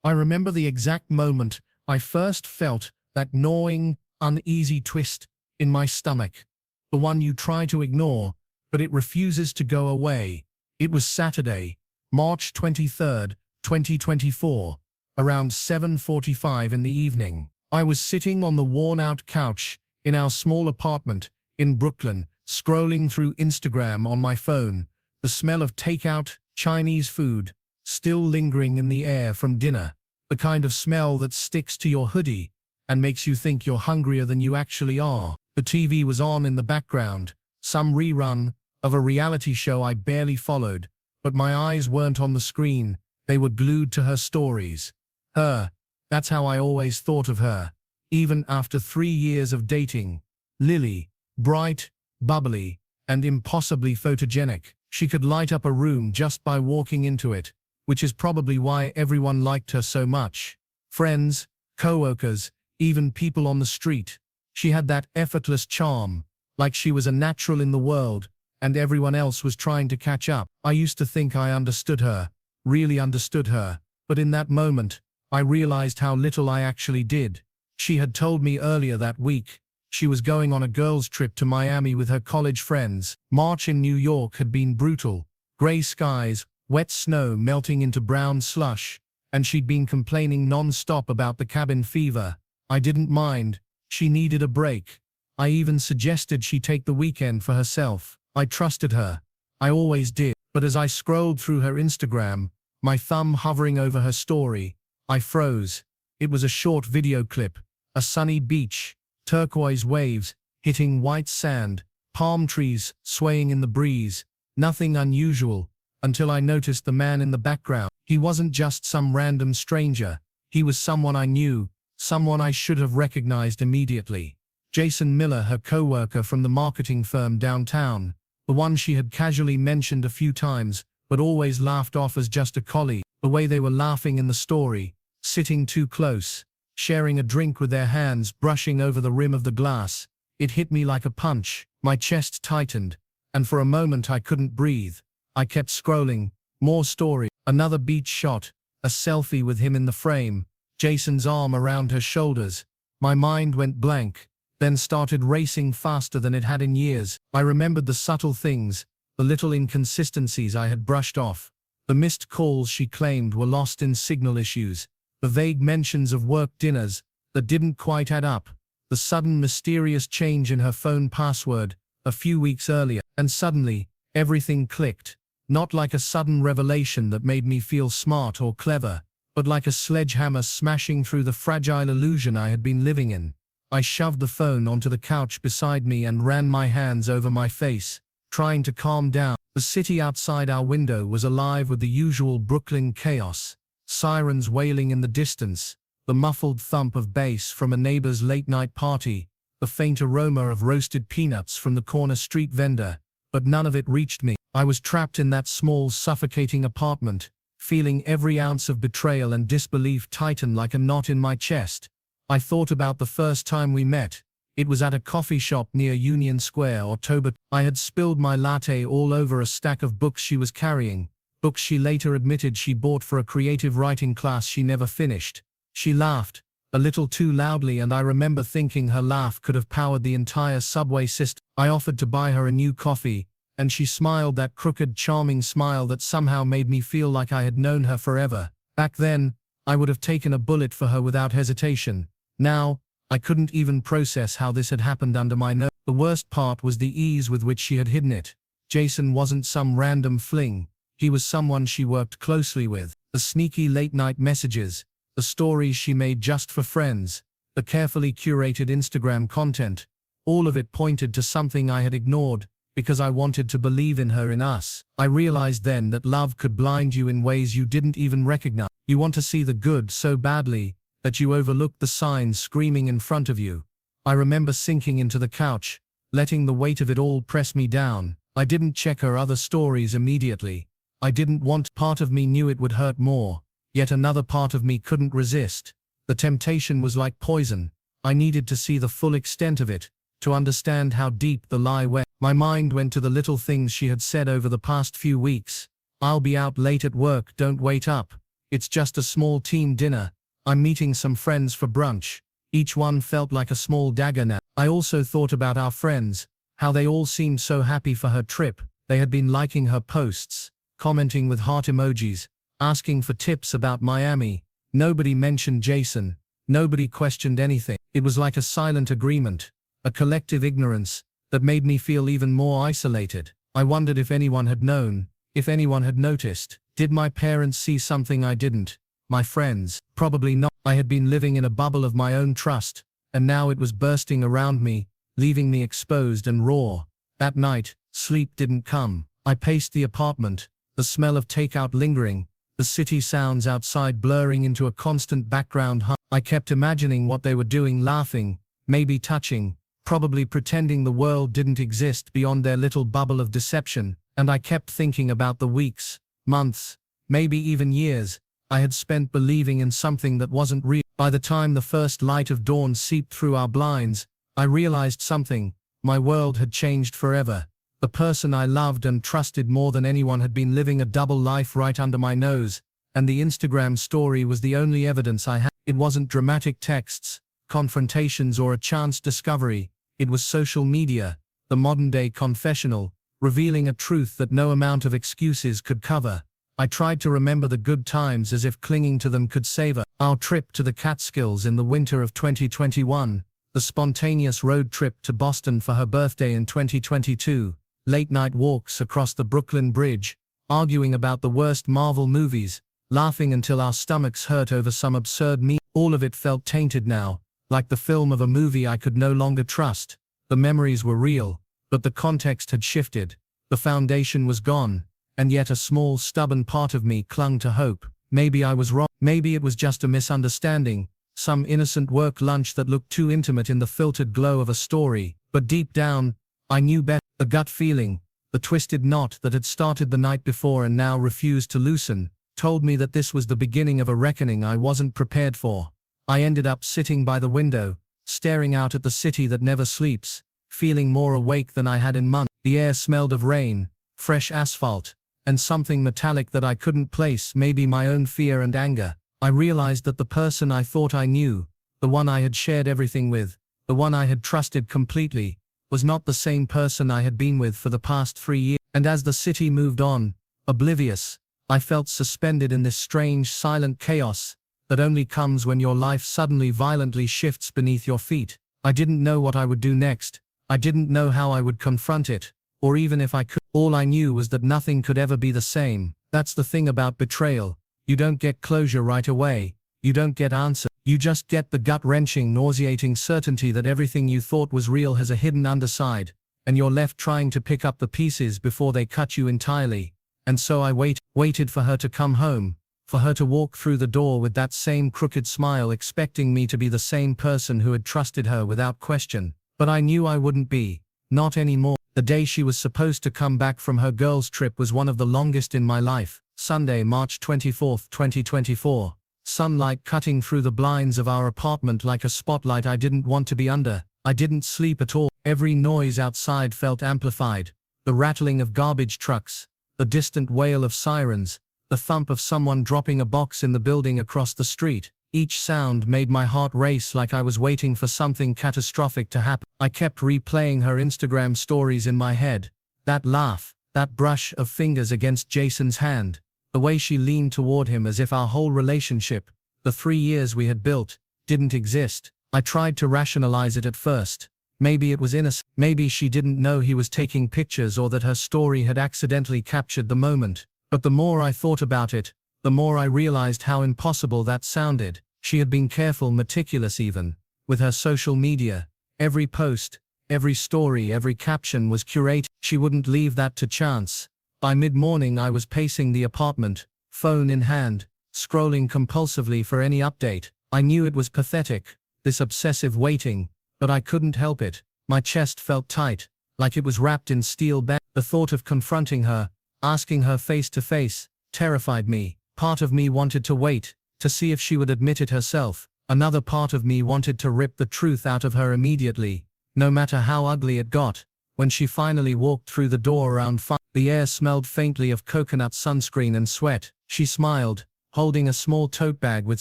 I remember the exact moment I first felt that gnawing, uneasy twist in my stomach. The one you try to ignore, but it refuses to go away. It was Saturday, March 23rd, 2024, around 7:45 in the evening. I was sitting on the worn-out couch in our small apartment in Brooklyn, scrolling through Instagram on my phone, the smell of takeout Chinese food still lingering in the air from dinner, the kind of smell that sticks to your hoodie and makes you think you're hungrier than you actually are. The TV was on in the background, some rerun of a reality show I barely followed, but my eyes weren't on the screen, they were glued to her stories. Her, that's how I always thought of her, even after 3 years of dating. Lily, bright, bubbly, and impossibly photogenic. She could light up a room just by walking into it, which is probably why everyone liked her so much. Friends, co-workers, even people on the street. She had that effortless charm, like she was a natural in the world, and everyone else was trying to catch up. I used to think I understood her, really understood her, but in that moment, I realized how little I actually did. She had told me earlier that week she was going on a girls' trip to Miami with her college friends. March in New York had been brutal. Gray skies, wet snow melting into brown slush, and she'd been complaining non-stop about the cabin fever. I didn't mind. She needed a break. I even suggested she take the weekend for herself. I trusted her. I always did. But as I scrolled through her Instagram, my thumb hovering over her story, I froze. It was a short video clip. A sunny beach, turquoise waves hitting white sand, palm trees swaying in the breeze. Nothing unusual, until I noticed the man in the background. He wasn't just some random stranger. He was someone I knew, someone I should have recognized immediately. Jason Miller, her co-worker from the marketing firm downtown, the one she had casually mentioned a few times, but always laughed off as just a colleague. The way they were laughing in the story, sitting too close, sharing a drink with their hands brushing over the rim of the glass. It hit me like a punch. My chest tightened, and for a moment I couldn't breathe. I kept scrolling. More story. Another beach shot. A selfie with him in the frame. Jason's arm around her shoulders. My mind went blank, then started racing faster than it had in years. I remembered the subtle things, the little inconsistencies I had brushed off. The missed calls she claimed were lost in signal issues. The vague mentions of work dinners that didn't quite add up. The sudden mysterious change in her phone password a few weeks earlier. And suddenly, everything clicked. Not like a sudden revelation that made me feel smart or clever, but like a sledgehammer smashing through the fragile illusion I had been living in. I shoved the phone onto the couch beside me and ran my hands over my face, trying to calm down. The city outside our window was alive with the usual Brooklyn chaos. Sirens wailing in the distance, the muffled thump of bass from a neighbor's late-night party, the faint aroma of roasted peanuts from the corner street vendor, but none of it reached me. I was trapped in that small, suffocating apartment, feeling every ounce of betrayal and disbelief tighten like a knot in my chest. I thought about the first time we met. It was at a coffee shop near Union Square, October. I had spilled my latte all over a stack of books she was carrying, books she later admitted she bought for a creative writing class she never finished. She laughed, a little too loudly, and I remember thinking her laugh could have powered the entire subway system. I offered to buy her a new coffee, and she smiled that crooked, charming smile that somehow made me feel like I had known her forever. Back then, I would have taken a bullet for her without hesitation. Now, I couldn't even process how this had happened under my nose. The worst part was the ease with which she had hidden it. Jason wasn't some random fling. He was someone she worked closely with. The sneaky late-night messages, the stories she made just for friends, the carefully curated Instagram content, all of it pointed to something I had ignored, because I wanted to believe in her, in us. I realized then that love could blind you in ways you didn't even recognize. You want to see the good so badly that you overlook the signs screaming in front of you. I remember sinking into the couch, letting the weight of it all press me down. I didn't check her other stories immediately. I didn't want. Part of me knew it would hurt more, yet another part of me couldn't resist. The temptation was like poison. I needed to see the full extent of it, to understand how deep the lie went. My mind went to the little things she had said over the past few weeks. "I'll be out late at work, don't wait up." It's just a small team dinner. I'm meeting some friends for brunch. Each one felt like a small dagger now. I also thought about our friends, how they all seemed so happy for her trip. They had been liking her posts, commenting with heart emojis, asking for tips about Miami. Nobody mentioned Jason. Nobody questioned anything. It was like a silent agreement, a collective ignorance, that made me feel even more isolated. I wondered if anyone had known, if anyone had noticed. Did my parents see something I didn't? My friends? Probably not. I had been living in a bubble of my own trust, and now it was bursting around me, leaving me exposed and raw. That night, sleep didn't come. I paced the apartment, the smell of takeout lingering, the city sounds outside blurring into a constant background hum. I kept imagining what they were doing, laughing, maybe touching, probably pretending the world didn't exist beyond their little bubble of deception, and I kept thinking about the weeks, months, maybe even years, I had spent believing in something that wasn't real. By the time the first light of dawn seeped through our blinds, I realized something. My world had changed forever. The person I loved and trusted more than anyone had been living a double life right under my nose, and the Instagram story was the only evidence I had. It wasn't dramatic texts, confrontations, or a chance discovery. It was social media, the modern-day confessional, revealing a truth that no amount of excuses could cover. I tried to remember the good times as if clinging to them could save us. Our trip to the Catskills in the winter of 2021, the spontaneous road trip to Boston for her birthday in 2022, late-night walks across the Brooklyn Bridge, arguing about the worst Marvel movies, laughing until our stomachs hurt over some absurd meme. All of it felt tainted now, like the film of a movie I could no longer trust. The memories were real, but the context had shifted. The foundation was gone, and yet a small, stubborn part of me clung to hope. Maybe I was wrong. Maybe it was just a misunderstanding, some innocent work lunch that looked too intimate in the filtered glow of a story. But deep down, I knew better. The gut feeling, the twisted knot that had started the night before and now refused to loosen, told me that this was the beginning of a reckoning I wasn't prepared for. I ended up sitting by the window, staring out at the city that never sleeps, feeling more awake than I had in months. The air smelled of rain, fresh asphalt, and something metallic that I couldn't place, maybe my own fear and anger. I realized that the person I thought I knew, the one I had shared everything with, the one I had trusted completely, was not the same person I had been with for the past 3 years. And as the city moved on, oblivious, I felt suspended in this strange, silent chaos that only comes when your life suddenly violently shifts beneath your feet. I didn't know what I would do next. I didn't know how I would confront it, or even if I could. All I knew was that nothing could ever be the same. That's the thing about betrayal. You don't get closure right away. You don't get answers. You just get the gut-wrenching, nauseating certainty that everything you thought was real has a hidden underside, and you're left trying to pick up the pieces before they cut you entirely. And so I waited for her to come home, for her to walk through the door with that same crooked smile, expecting me to be the same person who had trusted her without question. But I knew I wouldn't be. Not anymore. The day she was supposed to come back from her girls' trip was one of the longest in my life. Sunday, March 24, 2024. Sunlight cutting through the blinds of our apartment like a spotlight I didn't want to be under. I didn't sleep at all. Every noise outside felt amplified. The rattling of garbage trucks, the distant wail of sirens, the thump of someone dropping a box in the building across the street. Each sound made my heart race like I was waiting for something catastrophic to happen. I kept replaying her Instagram stories in my head. That laugh, that brush of fingers against Jason's hand, the way she leaned toward him as if our whole relationship, the 3 years we had built, didn't exist. I tried to rationalize it at first. Maybe it was innocent. Maybe she didn't know he was taking pictures, or that her story had accidentally captured the moment. But the more I thought about it, the more I realized how impossible that sounded. She had been careful, meticulous even, with her social media. Every post, every story, every caption was curated. She wouldn't leave that to chance. By mid-morning I was pacing the apartment, phone in hand, scrolling compulsively for any update. I knew it was pathetic, this obsessive waiting, but I couldn't help it. My chest felt tight, like it was wrapped in steel bands. The thought of confronting her, asking her face to face, terrified me. Part of me wanted to wait, to see if she would admit it herself. Another part of me wanted to rip the truth out of her immediately, no matter how ugly it got. When she finally walked through the door around 5, the air smelled faintly of coconut sunscreen and sweat. She smiled, holding a small tote bag with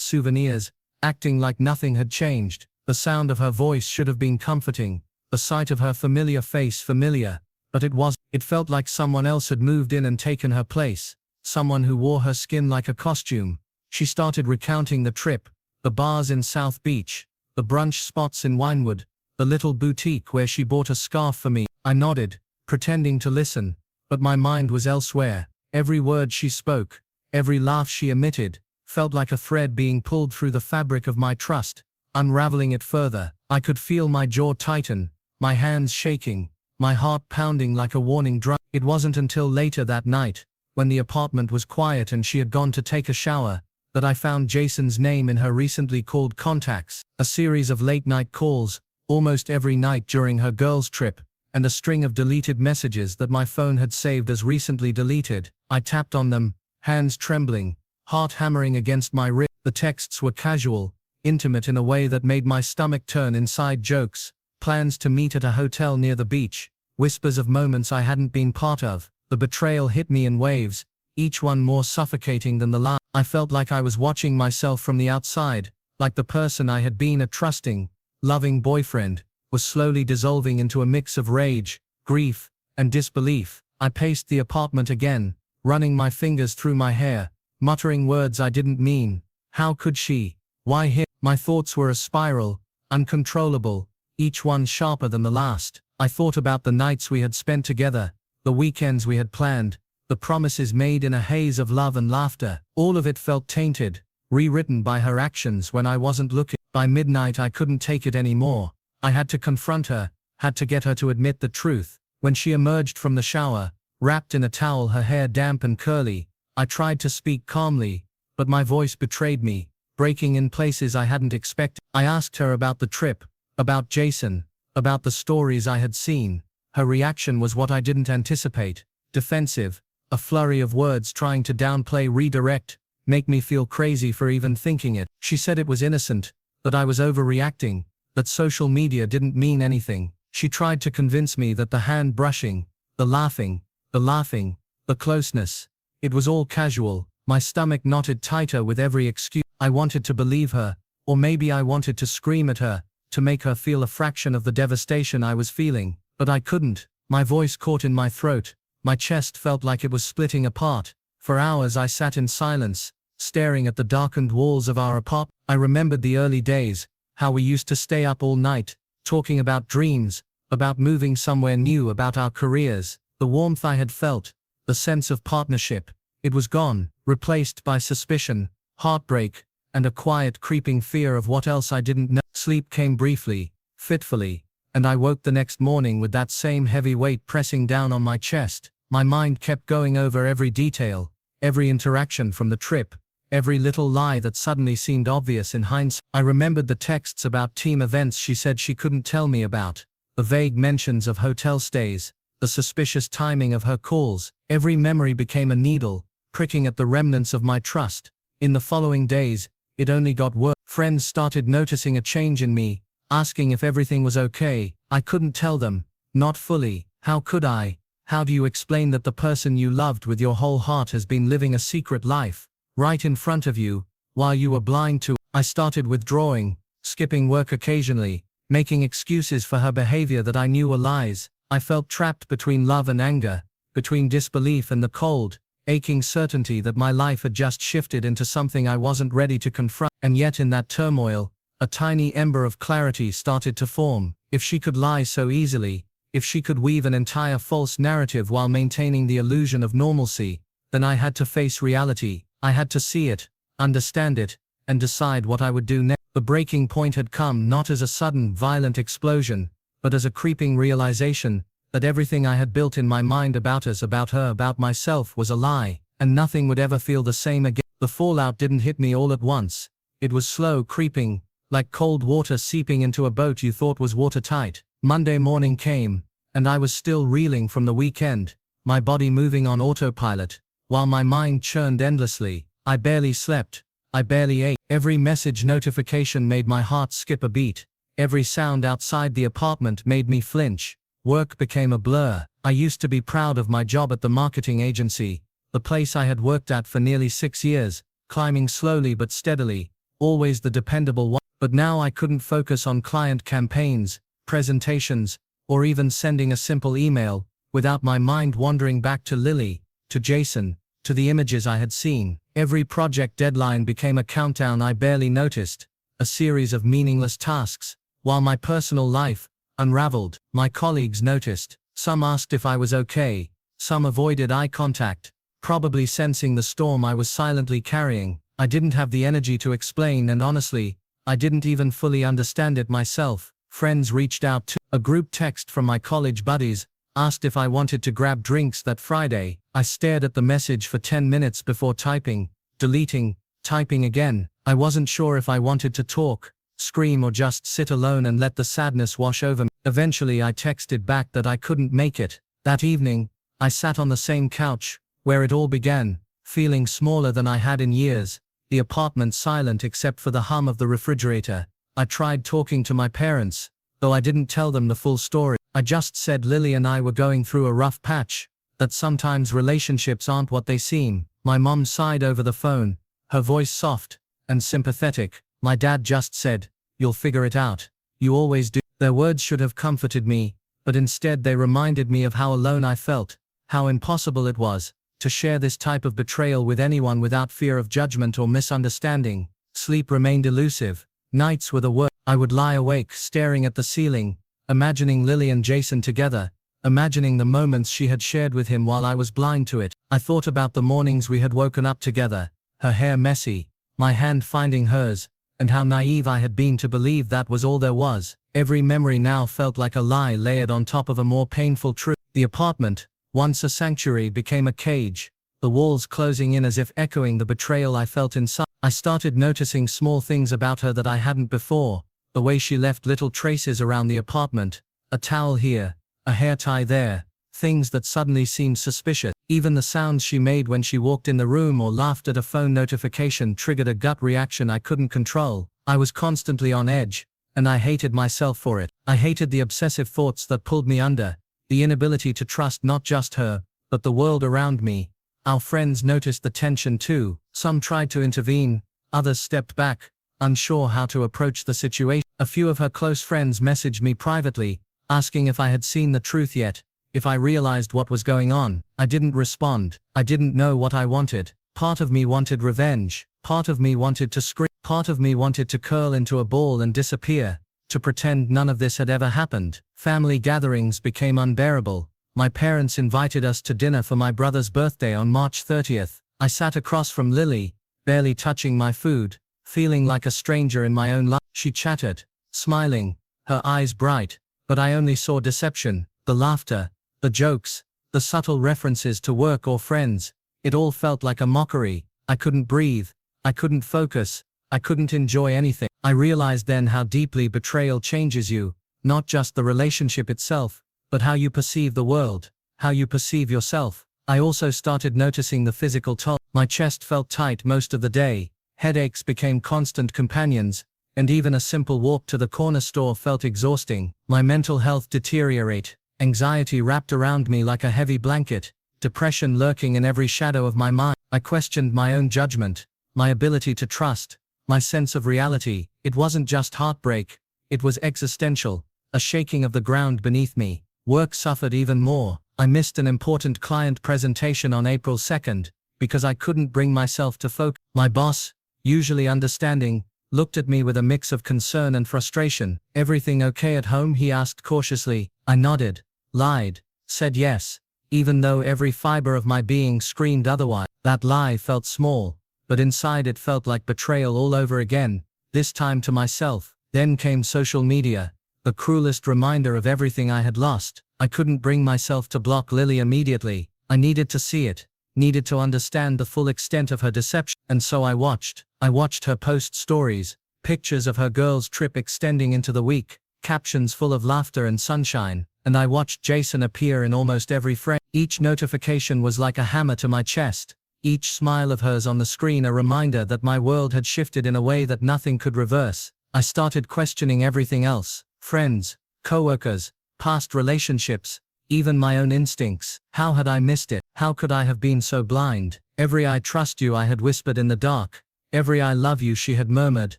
souvenirs, acting like nothing had changed. The sound of her voice should have been comforting, the sight of her familiar face familiar, but it wasn't. It felt like someone else had moved in and taken her place, someone who wore her skin like a costume. She started recounting the trip, the bars in South Beach, the brunch spots in Winewood, the little boutique where she bought a scarf for me. I nodded, pretending to listen, but my mind was elsewhere. Every word she spoke, every laugh she emitted, felt like a thread being pulled through the fabric of my trust, unraveling it further. I could feel my jaw tighten, my hands shaking, my heart pounding like a warning drum. It wasn't until later that night, when the apartment was quiet and she had gone to take a shower, that I found Jason's name in her recently called contacts. A series of late-night calls, almost every night during her girls' trip, and a string of deleted messages that my phone had saved as recently deleted. I tapped on them, hands trembling, heart hammering against my rib. The texts were casual, intimate in a way that made my stomach turn. Inside jokes, plans to meet at a hotel near the beach, whispers of moments I hadn't been part of. The betrayal hit me in waves, each one more suffocating than the last. I felt like I was watching myself from the outside, like the person I had been, a trusting, loving boyfriend, was slowly dissolving into a mix of rage, grief, and disbelief. I paced the apartment again, running my fingers through my hair, muttering words I didn't mean. How could she? Why him? My thoughts were a spiral, uncontrollable, each one sharper than the last. I thought about the nights we had spent together, the weekends we had planned, the promises made in a haze of love and laughter. All of it felt tainted, rewritten by her actions when I wasn't looking. By midnight I couldn't take it anymore. I had to confront her, had to get her to admit the truth. When she emerged from the shower, wrapped in a towel, her hair damp and curly, I tried to speak calmly, but my voice betrayed me, breaking in places I hadn't expected. I asked her about the trip, about Jason, about the stories I had seen. Her reaction was what I didn't anticipate, defensive, a flurry of words trying to downplay, redirect, make me feel crazy for even thinking it. She said it was innocent, that I was overreacting, that social media didn't mean anything. She tried to convince me that the hand brushing, the laughing, the closeness, it was all casual. My stomach knotted tighter with every excuse. I wanted to believe her, or maybe I wanted to scream at her, to make her feel a fraction of the devastation I was feeling, but I couldn't. My voice caught in my throat, my chest felt like it was splitting apart. For hours I sat in silence, staring at the darkened walls of our apartment. I remembered the early days, how we used to stay up all night, talking about dreams, about moving somewhere new, about our careers. The warmth I had felt, the sense of partnership, it was gone, replaced by suspicion, heartbreak, and a quiet creeping fear of what else I didn't know. Sleep came briefly, fitfully, and I woke the next morning with that same heavy weight pressing down on my chest. My mind kept going over every detail, every interaction from the trip, every little lie that suddenly seemed obvious in hindsight. I remembered the texts about team events she said she couldn't tell me about, the vague mentions of hotel stays, the suspicious timing of her calls. Every memory became a needle, pricking at the remnants of my trust. In the following days, it only got worse. Friends started noticing a change in me, asking if everything was okay. I couldn't tell them, not fully. How could I? How do you explain that the person you loved with your whole heart has been living a secret life, right in front of you, while you were blind to? I started withdrawing, skipping work occasionally, making excuses for her behavior that I knew were lies. I felt trapped between love and anger, between disbelief and the cold, aching certainty that my life had just shifted into something I wasn't ready to confront. And yet in that turmoil, a tiny ember of clarity started to form. If she could lie so easily, if she could weave an entire false narrative while maintaining the illusion of normalcy, then I had to face reality. I had to see it, understand it, and decide what I would do next. The breaking point had come not as a sudden, violent explosion, but as a creeping realization that everything I had built in my mind about us, about her, about myself was a lie, and nothing would ever feel the same again. The fallout didn't hit me all at once. It was slow, creeping, like cold water seeping into a boat you thought was watertight. Monday morning came, and I was still reeling from the weekend, my body moving on autopilot, while my mind churned endlessly. I barely slept, I barely ate. Every message notification made my heart skip a beat. Every sound outside the apartment made me flinch. Work became a blur. I used to be proud of my job at the marketing agency, the place I had worked at for nearly 6 years, climbing slowly but steadily, always the dependable one. But now I couldn't focus on client campaigns, presentations, or even sending a simple email, without my mind wandering back to Lily, to Jason, to the images I had seen. Every project deadline became a countdown I barely noticed, a series of meaningless tasks, while my personal life unraveled. My colleagues noticed. Some asked if I was okay, some avoided eye contact, probably sensing the storm I was silently carrying. I didn't have the energy to explain, and honestly, I didn't even fully understand it myself. Friends reached out to a group text from my college buddies, asked if I wanted to grab drinks that Friday. I stared at the message for 10 minutes before typing, deleting, typing again. I wasn't sure if I wanted to talk, scream, or just sit alone and let the sadness wash over me. Eventually I texted back that I couldn't make it. That evening, I sat on the same couch, where it all began, feeling smaller than I had in years, the apartment silent except for the hum of the refrigerator. I tried talking to my parents, though I didn't tell them the full story. I just said Lily and I were going through a rough patch, that sometimes relationships aren't what they seem. My mom sighed over the phone, her voice soft and sympathetic. My dad just said, "You'll figure it out. You always do." Their words should have comforted me, but instead they reminded me of how alone I felt, how impossible it was to share this type of betrayal with anyone without fear of judgment or misunderstanding. Sleep remained elusive. Nights were the worst. I would lie awake, staring at the ceiling, imagining Lily and Jason together, imagining the moments she had shared with him while I was blind to it. I thought about the mornings we had woken up together, her hair messy, my hand finding hers, and how naive I had been to believe that was all there was. Every memory now felt like a lie layered on top of a more painful truth. The apartment, once a sanctuary, became a cage, the walls closing in as if echoing the betrayal I felt inside. I started noticing small things about her that I hadn't before, the way she left little traces around the apartment, a towel here, a hair tie there, things that suddenly seemed suspicious. Even the sounds she made when she walked in the room or laughed at a phone notification triggered a gut reaction I couldn't control. I was constantly on edge, and I hated myself for it. I hated the obsessive thoughts that pulled me under, the inability to trust not just her, but the world around me. Our friends noticed the tension too. Some tried to intervene, others stepped back, unsure how to approach the situation. A few of her close friends messaged me privately, asking if I had seen the truth yet, if I realized what was going on. I didn't respond. I didn't know what I wanted. Part of me wanted revenge. Part of me wanted to scream. Part of me wanted to curl into a ball and disappear, to pretend none of this had ever happened. Family gatherings became unbearable. My parents invited us to dinner for my brother's birthday on March 30th. I sat across from Lily, barely touching my food, feeling like a stranger in my own life. She chattered, smiling, her eyes bright, but I only saw deception, the laughter, the jokes, the subtle references to work or friends. It all felt like a mockery. I couldn't breathe. I couldn't focus. I couldn't enjoy anything. I realized then how deeply betrayal changes you, not just the relationship itself, but how you perceive the world, how you perceive yourself. I also started noticing the physical toll. My chest felt tight most of the day, headaches became constant companions, and even a simple walk to the corner store felt exhausting. My mental health deteriorated, anxiety wrapped around me like a heavy blanket, depression lurking in every shadow of my mind. I questioned my own judgment, my ability to trust, my sense of reality. It wasn't just heartbreak, it was existential, a shaking of the ground beneath me. Work suffered even more. I missed an important client presentation on April 2nd, because I couldn't bring myself to focus. My boss, usually understanding, looked at me with a mix of concern and frustration. "Everything okay at home?" he asked cautiously. I nodded, lied, said yes, even though every fiber of my being screamed otherwise. That lie felt small, but inside it felt like betrayal all over again, this time to myself. Then came social media, the cruelest reminder of everything I had lost. I couldn't bring myself to block Lily immediately. I needed to see it, needed to understand the full extent of her deception. And so I watched. I watched her post stories, pictures of her girls' trip extending into the week, captions full of laughter and sunshine, and I watched Jason appear in almost every frame. Each notification was like a hammer to my chest, each smile of hers on the screen a reminder that my world had shifted in a way that nothing could reverse. I started questioning everything else, friends, co-workers, past relationships, even my own instincts. How had I missed it? How could I have been so blind? Every "I trust you" I had whispered in the dark, every "I love you" she had murmured,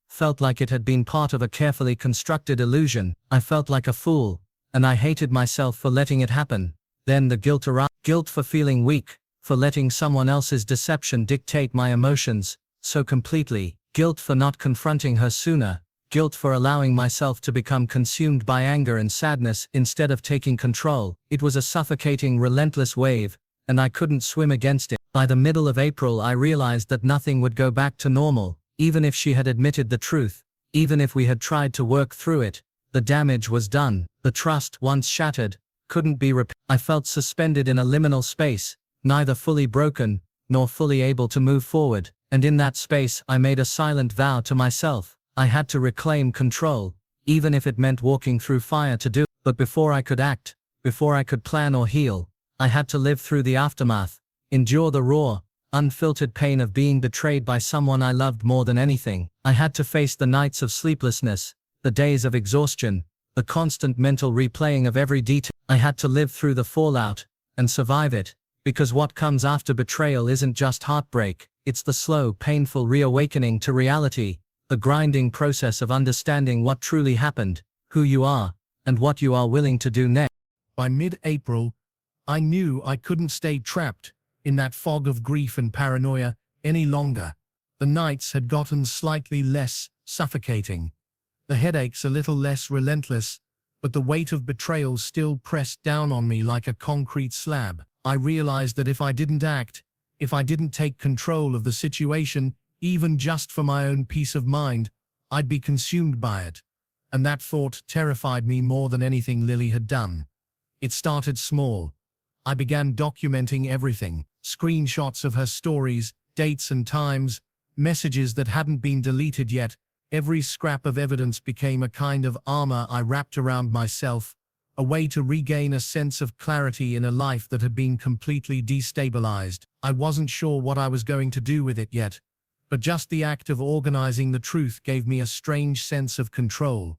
felt like it had been part of a carefully constructed illusion. I felt like a fool, and I hated myself for letting it happen. Then the guilt arrived. Guilt for feeling weak, for letting someone else's deception dictate my emotions so completely. Guilt for not confronting her sooner. Guilt for allowing myself to become consumed by anger and sadness instead of taking control. It was a suffocating, relentless wave, and I couldn't swim against it. By the middle of April, I realized that nothing would go back to normal, even if she had admitted the truth, even if we had tried to work through it. The damage was done. The trust, once shattered, couldn't be repaired. I felt suspended in a liminal space, neither fully broken, nor fully able to move forward. And in that space, I made a silent vow to myself. I had to reclaim control, even if it meant walking through fire to do it. But before I could act, before I could plan or heal, I had to live through the aftermath, endure the raw, unfiltered pain of being betrayed by someone I loved more than anything. I had to face the nights of sleeplessness, the days of exhaustion, the constant mental replaying of every detail. I had to live through the fallout, and survive it, because what comes after betrayal isn't just heartbreak, it's the slow, painful reawakening to reality, the grinding process of understanding what truly happened, who you are, and what you are willing to do next. By mid-April, I knew I couldn't stay trapped in that fog of grief and paranoia any longer. The nights had gotten slightly less suffocating, the headaches a little less relentless, but the weight of betrayal still pressed down on me like a concrete slab. I realized that if I didn't act, if I didn't take control of the situation, even just for my own peace of mind, I'd be consumed by it. And that thought terrified me more than anything Lily had done. It started small. I began documenting everything, screenshots of her stories, dates and times, messages that hadn't been deleted yet. Every scrap of evidence became a kind of armor I wrapped around myself, a way to regain a sense of clarity in a life that had been completely destabilized. I wasn't sure what I was going to do with it yet, but just the act of organizing the truth gave me a strange sense of control.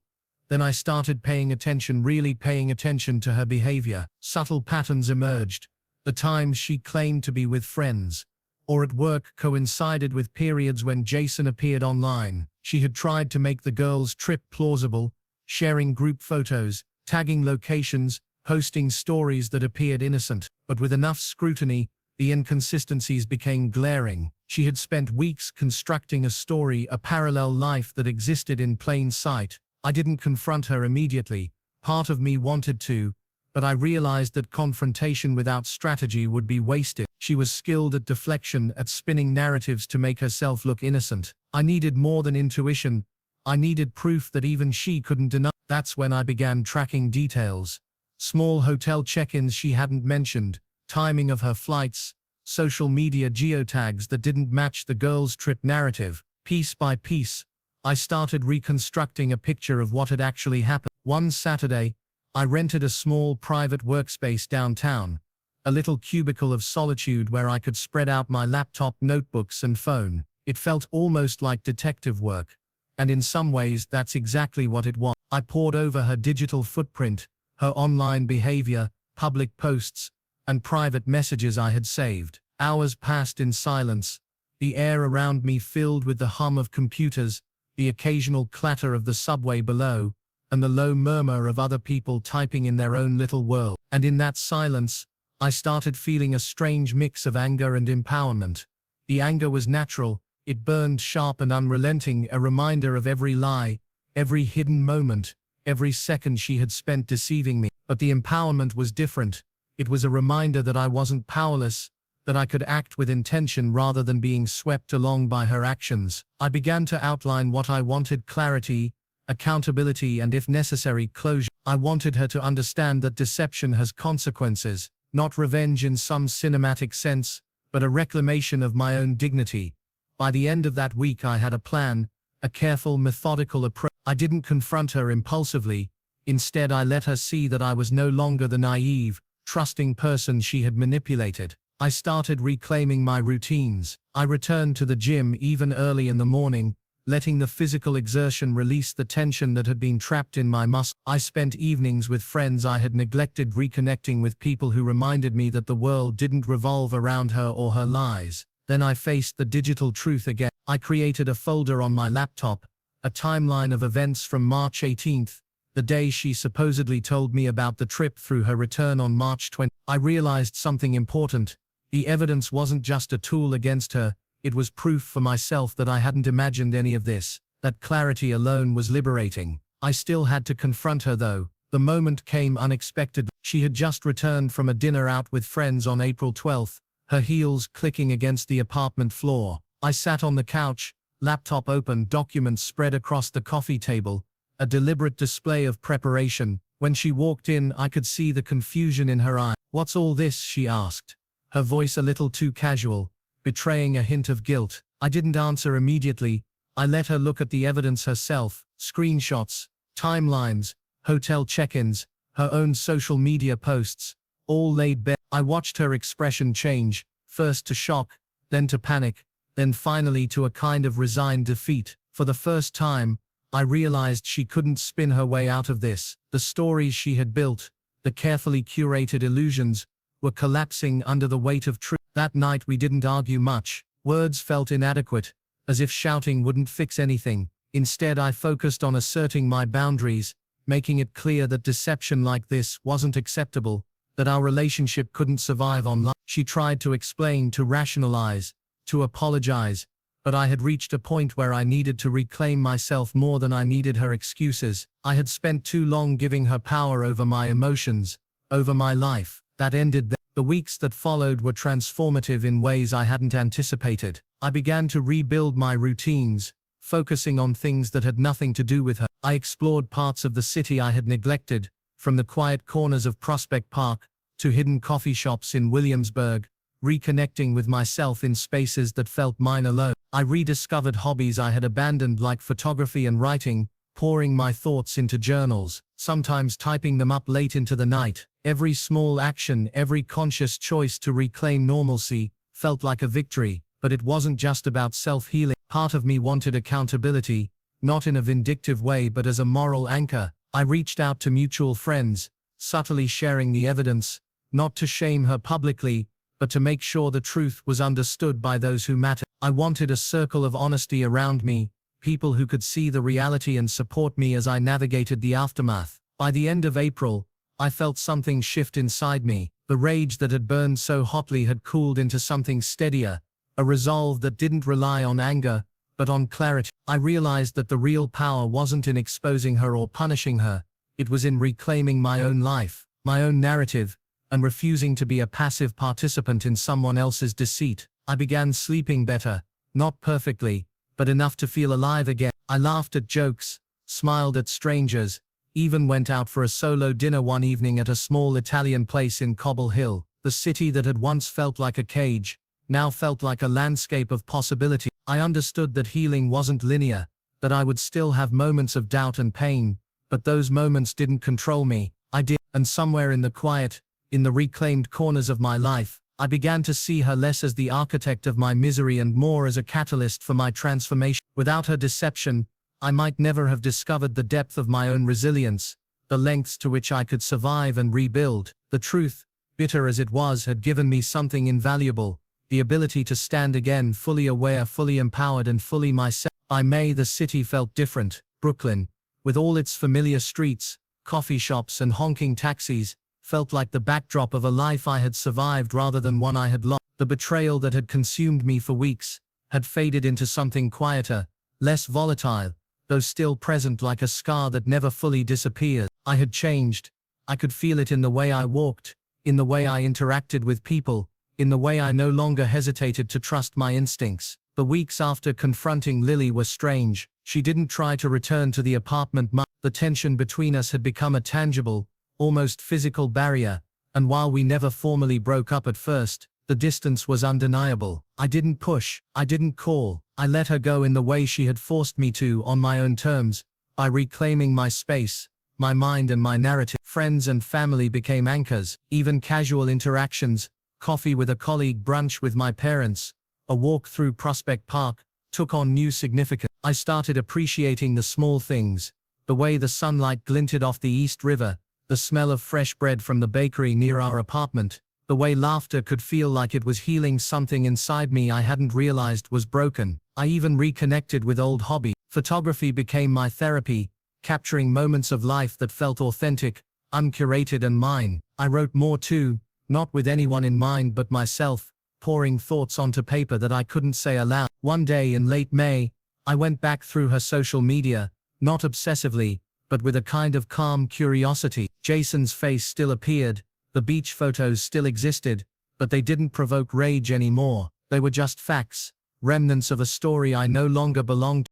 Then I started paying attention, really paying attention to her behavior. Subtle patterns emerged. The times she claimed to be with friends or at work coincided with periods when Jason appeared online. She had tried to make the girls' trip plausible, sharing group photos, tagging locations, posting stories that appeared innocent. But with enough scrutiny, the inconsistencies became glaring. She had spent weeks constructing a story, a parallel life that existed in plain sight. I didn't confront her immediately. Part of me wanted to, but I realized that confrontation without strategy would be wasted. She was skilled at deflection, at spinning narratives to make herself look innocent. I needed more than intuition. I needed proof that even she couldn't deny. That's when I began tracking details. Small hotel check-ins she hadn't mentioned, timing of her flights, social media geotags that didn't match the girls' trip narrative. Piece by piece, I started reconstructing a picture of what had actually happened. One Saturday, I rented a small private workspace downtown, a little cubicle of solitude where I could spread out my laptop, notebooks, and phone. It felt almost like detective work, and in some ways that's exactly what it was. I pored over her digital footprint, her online behavior, public posts, and private messages I had saved. Hours passed in silence, the air around me filled with the hum of computers, the occasional clatter of the subway below, and the low murmur of other people typing in their own little world. And in that silence, I started feeling a strange mix of anger and empowerment. The anger was natural, it burned sharp and unrelenting, a reminder of every lie, every hidden moment, every second she had spent deceiving me. But the empowerment was different. It was a reminder that I wasn't powerless, that I could act with intention rather than being swept along by her actions. I began to outline what I wanted: clarity, accountability, and if necessary, closure. I wanted her to understand that deception has consequences, not revenge in some cinematic sense, but a reclamation of my own dignity. By the end of that week I had a plan, a careful, methodical approach. I didn't confront her impulsively. Instead, I let her see that I was no longer the naive, trusting person she had manipulated. I started reclaiming my routines. I returned to the gym even early in the morning, letting the physical exertion release the tension that had been trapped in my muscles. I spent evenings with friends I had neglected, reconnecting with people who reminded me that the world didn't revolve around her or her lies. Then I faced the digital truth again. I created a folder on my laptop, a timeline of events from March 18th, the day she supposedly told me about the trip, through her return on March 20th. I realized something important. The evidence wasn't just a tool against her, it was proof for myself that I hadn't imagined any of this. That clarity alone was liberating. I still had to confront her though. The moment came unexpectedly. She had just returned from a dinner out with friends on April 12th, her heels clicking against the apartment floor. I sat on the couch, laptop open, documents spread across the coffee table, a deliberate display of preparation. When she walked in, I could see the confusion in her eye. "What's all this?" she asked, her voice a little too casual, betraying a hint of guilt. I didn't answer immediately. I let her look at the evidence herself: screenshots, timelines, hotel check-ins, her own social media posts, all laid bare. I watched her expression change, first to shock, then to panic, then finally to a kind of resigned defeat. For the first time, I realized she couldn't spin her way out of this. The stories she had built, the carefully curated illusions, were collapsing under the weight of truth. That night we didn't argue much. Words felt inadequate, as if shouting wouldn't fix anything. Instead, I focused on asserting my boundaries, making it clear that deception like this wasn't acceptable, that our relationship couldn't survive online. She tried to explain, to rationalize, to apologize, but I had reached a point where I needed to reclaim myself more than I needed her excuses. I had spent too long giving her power over my emotions, over my life. That ended there. The weeks that followed were transformative in ways I hadn't anticipated. I began to rebuild my routines, focusing on things that had nothing to do with her. I explored parts of the city I had neglected, from the quiet corners of Prospect Park to hidden coffee shops in Williamsburg, reconnecting with myself in spaces that felt mine alone. I rediscovered hobbies I had abandoned, like photography and writing, pouring my thoughts into journals, sometimes typing them up late into the night. Every small action, every conscious choice to reclaim normalcy, felt like a victory. But it wasn't just about self-healing. Part of me wanted accountability, not in a vindictive way but as a moral anchor. I reached out to mutual friends, subtly sharing the evidence, not to shame her publicly, but to make sure the truth was understood by those who mattered. I wanted a circle of honesty around me, people who could see the reality and support me as I navigated the aftermath. By the end of April, I felt something shift inside me. The rage that had burned so hotly had cooled into something steadier, a resolve that didn't rely on anger, but on clarity. I realized that the real power wasn't in exposing her or punishing her. It was in reclaiming my own life, my own narrative, and refusing to be a passive participant in someone else's deceit. I began sleeping better, not perfectly, but enough to feel alive again. I laughed at jokes, smiled at strangers, even went out for a solo dinner one evening at a small Italian place in Cobble Hill. The city that had once felt like a cage, now felt like a landscape of possibility. I understood that healing wasn't linear, that I would still have moments of doubt and pain, but those moments didn't control me. I did, and somewhere in the quiet, in the reclaimed corners of my life, I began to see her less as the architect of my misery and more as a catalyst for my transformation. Without her deception, I might never have discovered the depth of my own resilience, the lengths to which I could survive and rebuild. The truth, bitter as it was, had given me something invaluable, the ability to stand again, fully aware, fully empowered, and fully myself. By May, the city felt different. Brooklyn, with all its familiar streets, coffee shops, and honking taxis, felt like the backdrop of a life I had survived rather than one I had lost. The betrayal that had consumed me for weeks had faded into something quieter, less volatile, though still present, like a scar that never fully disappears. I had changed. I could feel it in the way I walked, in the way I interacted with people, in the way I no longer hesitated to trust my instincts. The weeks after confronting Lily were strange. She didn't try to return to the apartment. The tension between us had become a tangible, almost physical barrier, and while we never formally broke up at first, the distance was undeniable. I didn't push, I didn't call, I let her go in the way she had forced me to, on my own terms, by reclaiming my space, my mind, and my narrative. Friends and family became anchors. Even casual interactions, coffee with a colleague, brunch with my parents, a walk through Prospect Park, took on new significance. I started appreciating the small things, the way the sunlight glinted off the East River, the smell of fresh bread from the bakery near our apartment, the way laughter could feel like it was healing something inside me I hadn't realized was broken. I even reconnected with old hobbies. Photography became my therapy, capturing moments of life that felt authentic, uncurated and mine. I wrote more too, not with anyone in mind but myself, pouring thoughts onto paper that I couldn't say aloud. One day in late May, I went back through her social media, not obsessively, but with a kind of calm curiosity. Jason's face still appeared, the beach photos still existed, but they didn't provoke rage anymore. They were just facts, remnants of a story I no longer belonged to.